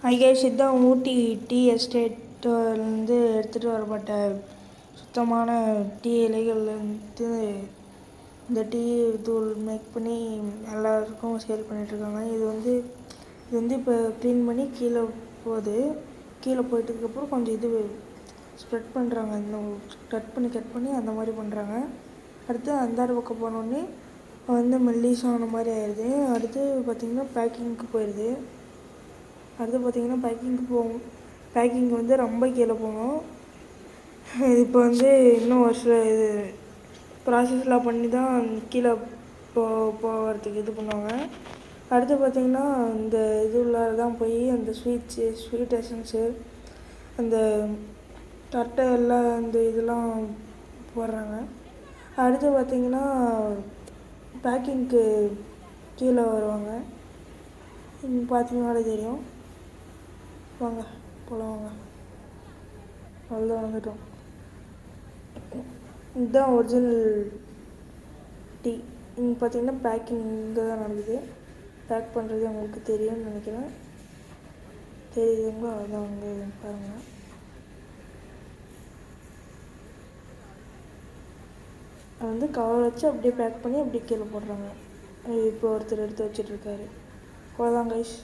Hi guys, இதுதான் ஊட்டி tea எஸ்டேட்லேருந்து எடுத்துகிட்டு வரப்பட்ட சுத்தமான டீ இலைகள்லேருந்து இந்த டீ தூள் மேக் பண்ணி எல்லாருக்கும் சேல் பண்ணிகிட்ருக்காங்க. இது வந்து இப்போ க்ளீன் பண்ணி கீழே போகுது. கீழே போயிட்டதுக்கப்புறம் கொஞ்சம் இது ஸ்ப்ரெட் பண்ணுறாங்க. இன்னும் கட் பண்ணி அந்த மாதிரி பண்ணுறாங்க. அடுத்து அந்தாறு பக்கம் போனோடனே வந்து மெல்லிசான மாதிரி ஆயிடுது. அடுத்து பார்த்திங்கன்னா பேக்கிங்க்கு போயிடுது. அடுத்து பார்த்திங்கன்னா பேக்கிங் வந்து ரொம்ப கீழே போகணும். இப்போ வந்து இன்னும் ஒரு சில இது ப்ராசஸ்லாம் பண்ணி தான் கீழே போகிறதுக்கு இது பண்ணுவாங்க. அடுத்து பார்த்திங்கன்னா இந்த இது உள்ளார தான் போய் அந்த ஸ்வீட் எசன்ஸு, அந்த தட்டை எல்லாம் அந்த இதெல்லாம் போடுறாங்க. அடுத்து பார்த்திங்கன்னா பேக்கிங்க்கு கீழே வருவாங்க. பார்த்தீங்கன்னாலே தெரியும். வாங்க போகலாம், வாங்க. அவ்வளோதான், வந்துட்டோம். இதுதான் ஒரிஜினல் டீ. இங்கே பார்த்தீங்கன்னா பேக்கிங் இங்கே தான் நடக்குது. பேக் பண்ணுறது உங்களுக்கு தெரியும்னு நினைக்கிறேன். தெரியுதுங்களா? அதான் அங்கே பாருங்கள். அது வந்து கவர் வச்சு அப்படியே பேக் பண்ணி அப்படியே கீழே போடுறாங்க. இப்போ ஒருத்தர் எடுத்து வச்சிட்ருக்காரு. அவ்வளோதான் கைஸ்.